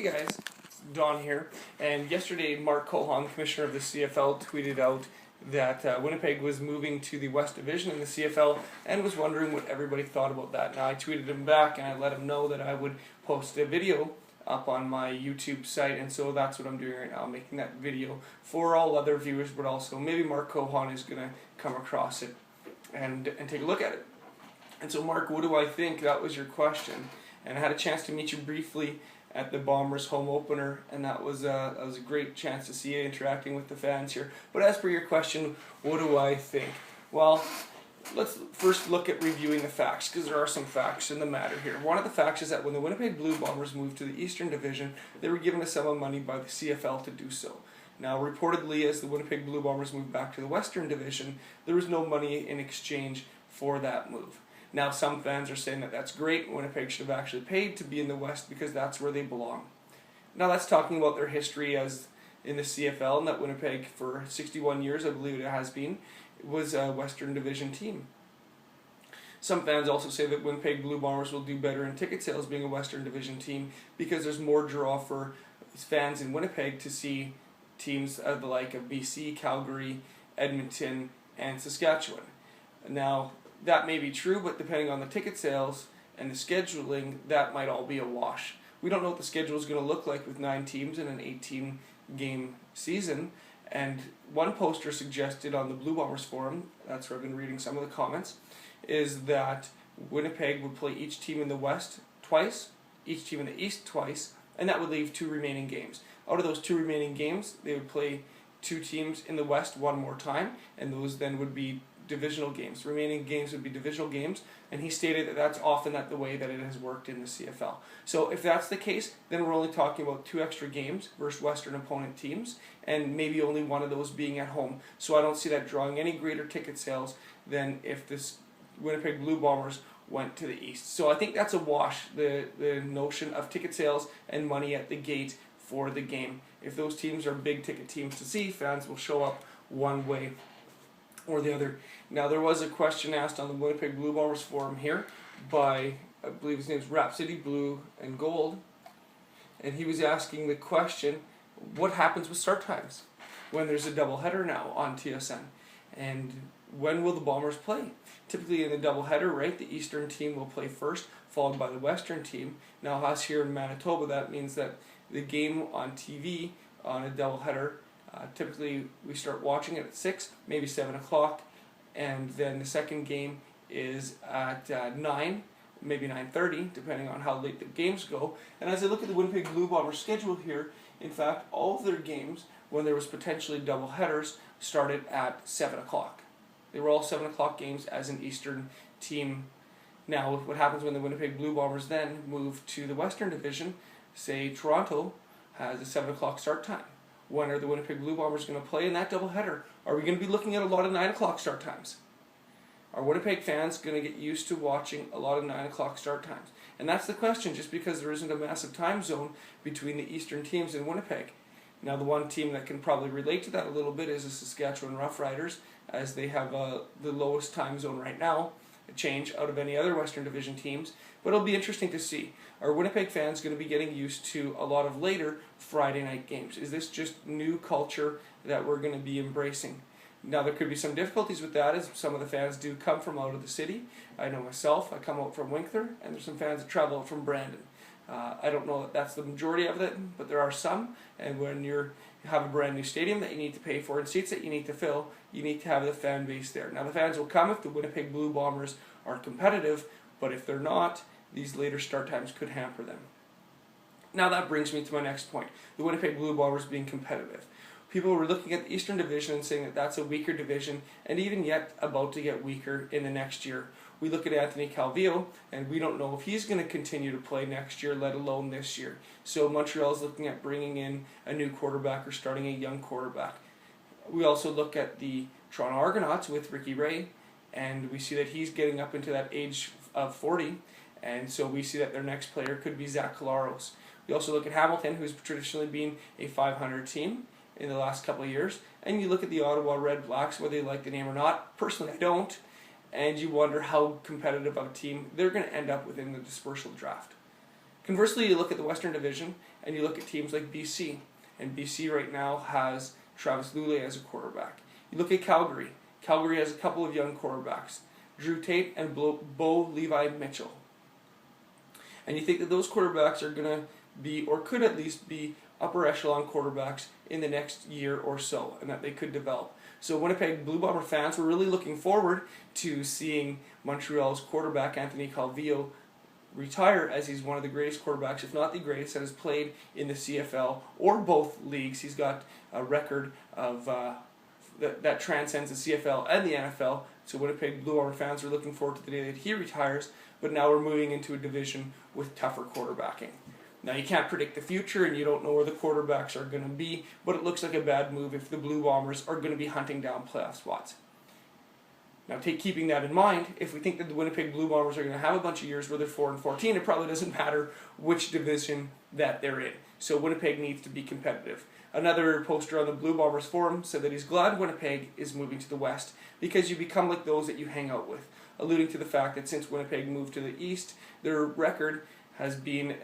guys, it's Don here, and yesterday Mark Cohan, Commissioner of the CFL, tweeted out that Winnipeg was moving to the West Division in the CFL and was wondering what everybody thought about that. Now I tweeted him back and I let him know that I would post a video up on my YouTube site, and so that's what I'm doing right now, making that video for all other viewers, but also maybe Mark Cohan is going to come across it and take a look at it. And so Mark, what do I think? That was your question. And I had a chance to meet you briefly at the Bombers home opener, and that was a great chance to see you interacting with the fans here. But as per your question, what do I think? Well, let's first look at reviewing the facts, because there are some facts in the matter here. One of the facts is that when the Winnipeg Blue Bombers moved to the Eastern Division, they were given a sum of money by the CFL to do so. Now, reportedly, as the Winnipeg Blue Bombers moved back to the Western Division, there was no money in exchange for that move. Now, some fans are saying that that's great. Winnipeg should have actually paid to be in the West because that's where they belong. Now, that's talking about their history as in the CFL, and that Winnipeg, for 61 years, I believe it has been, was a Western Division team. Some fans also say that Winnipeg Blue Bombers will do better in ticket sales being a Western Division team because there's more draw for fans in Winnipeg to see teams of the like of BC, Calgary, Edmonton, and Saskatchewan. Now, that may be true, but depending on the ticket sales and the scheduling, that might all be a wash. We don't know what the schedule is going to look like with 9 teams in an 18-game season. And one poster suggested on the Blue Bombers forum, that's where I've been reading some of the comments, is that Winnipeg would play each team in the West twice, each team in the East twice, and that would leave 2 remaining games. Out of those 2 remaining games, they would play 2 teams in the West one more time, and those then would be divisional games. The remaining games would be divisional games, and he stated that that's often the way that it has worked in the CFL. So if that's the case, then we're only talking about 2 extra games versus Western opponent teams, and maybe only one of those being at home. So I don't see that drawing any greater ticket sales than if this Winnipeg Blue Bombers went to the East. So I think that's a wash, the notion of ticket sales and money at the gate for the game. If those teams are big ticket teams to see, fans will show up one way or the other. Now, there was a question asked on the Winnipeg Blue Bombers forum here by, I believe his name is Rhapsody Blue and Gold, and he was asking the question, what happens with start times when there's a doubleheader now on TSN? And when will the Bombers play? Typically in the doubleheader, right, the Eastern team will play first, followed by the Western team. Now, us here in Manitoba, that means that the game on TV on a doubleheader, typically we start watching it at 6, maybe 7 o'clock, and then the second game is at 9, maybe 9:30, depending on how late the games go. And as I look at the Winnipeg Blue Bombers schedule here, in fact, all of their games, when there was potentially double headers, started at 7 o'clock. They were all 7 o'clock games as an Eastern team. Now, what happens when the Winnipeg Blue Bombers then move to the Western Division? Say Toronto has a 7 o'clock start time. When are the Winnipeg Blue Bombers going to play in that doubleheader? Are we going to be looking at a lot of 9 o'clock start times? Are Winnipeg fans going to get used to watching a lot of 9 o'clock start times? And that's the question, just because there isn't a massive time zone between the Eastern teams in Winnipeg. Now, the one team that can probably relate to that a little bit is the Saskatchewan Roughriders, as they have the lowest time zone right now, a change out of any other Western Division teams. But it'll be interesting to see. Are Winnipeg fans going to be getting used to a lot of later Friday night games? Is this just new culture that we're going to be embracing? Now, there could be some difficulties with that, as some of the fans do come from out of the city. I know myself, I come out from Winkler, and there's some fans that travel out from Brandon. I don't know that that's the majority of it, but there are some, and when you have a brand new stadium that you need to pay for and seats that you need to fill, you need to have the fan base there. Now, the fans will come if the Winnipeg Blue Bombers are competitive, but if they're not, these later start times could hamper them. Now, that brings me to my next point, the Winnipeg Blue Bombers being competitive. People were looking at the Eastern Division and saying that that's a weaker division, and even yet about to get weaker in the next year. We look at Anthony Calvillo, and we don't know if he's going to continue to play next year, let alone this year. So Montreal's looking at bringing in a new quarterback or starting a young quarterback. We also look at the Toronto Argonauts with Ricky Ray, and we see that he's getting up into that age of 40, and so we see that their next player could be Zach Collaros. We also look at Hamilton, who's traditionally been a 500 team in the last couple of years, and you look at the Ottawa Red Blacks, whether you like the name or not. Personally, I don't, and you wonder how competitive of a team they're going to end up with in the dispersal draft. Conversely, you look at the Western Division, and you look at teams like BC, and BC right now has Travis Lulay as a quarterback. You look at Calgary. Calgary has a couple of young quarterbacks, Drew Tate and Bo Levi Mitchell. And you think that those quarterbacks are going to be, or could at least be, upper echelon quarterbacks in the next year or so, and that they could develop. So Winnipeg Blue Bomber fans were really looking forward to seeing Montreal's quarterback Anthony Calvillo retire, as he's one of the greatest quarterbacks, if not the greatest, that has played in the CFL or both leagues. He's got a record of that transcends the CFL and the NFL. So Winnipeg Blue Bomber fans are looking forward to the day that he retires, but now we're moving into a division with tougher quarterbacking. Now, you can't predict the future, and you don't know where the quarterbacks are going to be, but it looks like a bad move if the Blue Bombers are going to be hunting down playoff spots. Now, keeping that in mind, if we think that the Winnipeg Blue Bombers are going to have a bunch of years where they're 4-14, it probably doesn't matter which division that they're in. So Winnipeg needs to be competitive. Another poster on the Blue Bombers forum said that he's glad Winnipeg is moving to the West because you become like those that you hang out with, alluding to the fact that since Winnipeg moved to the East, their record has been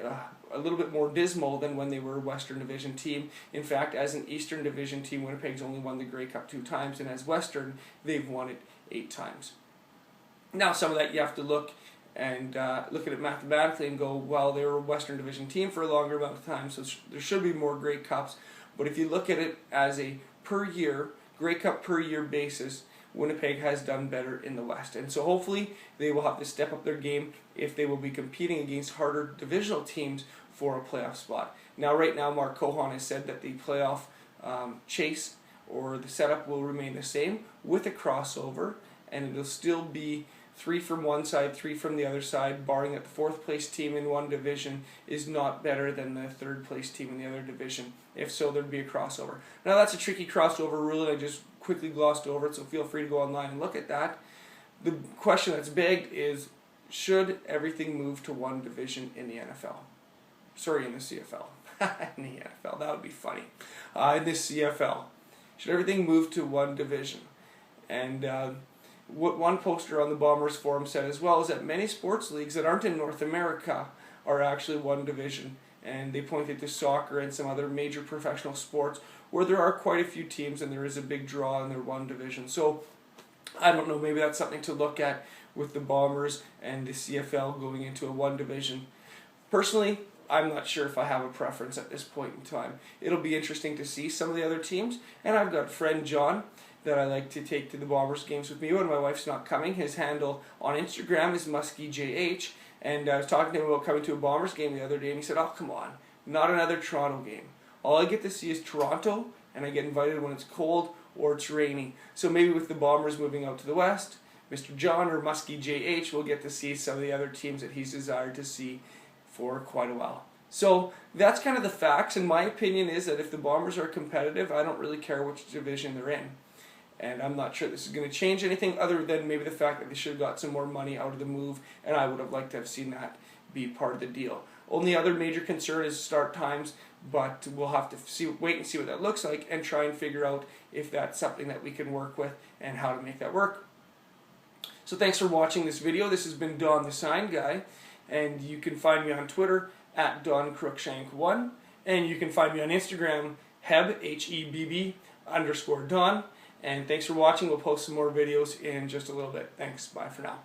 a little bit more dismal than when they were a Western Division team. In fact, as an Eastern Division team, Winnipeg's only won the Grey Cup 2 times, and as Western, they've won it 8 times. Now, some of that you have to look at it mathematically and go, well, they were a Western Division team for a longer amount of time, so there should be more Grey Cups. But if you look at it as a Grey Cup per year basis, Winnipeg has done better in the West. And so hopefully they will have to step up their game if they will be competing against harder divisional teams for a playoff spot. Now, right now, Mark Cohon has said that the playoff chase or the setup will remain the same with a crossover, and it'll still be 3 from one side, 3 from the other side, barring that the 4th place team in one division is not better than the 3rd place team in the other division. If so, there'd be a crossover. Now, that's a tricky crossover rule, and I just quickly glossed over it, so feel free to go online and look at that. The question that's begged is, should everything move to one division in the NFL? Sorry, in the CFL. In the NFL, that would be funny. In the CFL. Should everything move to one division? And what one poster on the Bombers forum said as well is that many sports leagues that aren't in North America are actually one division. And they pointed to soccer and some other major professional sports where there are quite a few teams and there is a big draw in their one division. So, I don't know, maybe that's something to look at with the Bombers and the CFL going into a one division. Personally, I'm not sure if I have a preference at this point in time. It'll be interesting to see some of the other teams, and I've got a friend John that I like to take to the Bombers games with me when my wife's not coming. His handle on Instagram is MuskieJH, and I was talking to him about coming to a Bombers game the other day, and he said, oh, come on, not another Toronto game. All I get to see is Toronto, and I get invited when it's cold or it's rainy. So maybe with the Bombers moving out to the West, Mr. John or MuskieJH will get to see some of the other teams that he's desired to see for quite a while. So that's kind of the facts, and my opinion is that if the Bombers are competitive, I don't really care which division they're in. And I'm not sure this is going to change anything other than maybe the fact that they should have got some more money out of the move, and I would have liked to have seen that be part of the deal. Only other major concern is start times, but we'll have to wait and see what that looks like and try and figure out if that's something that we can work with and how to make that work. So thanks for watching this video. This has been Don the Sign Guy, and you can find me on Twitter at DonCrookshank1, and you can find me on Instagram, Heb, H-E-B-B _Don. And thanks for watching. We'll post some more videos in just a little bit. Thanks. Bye for now.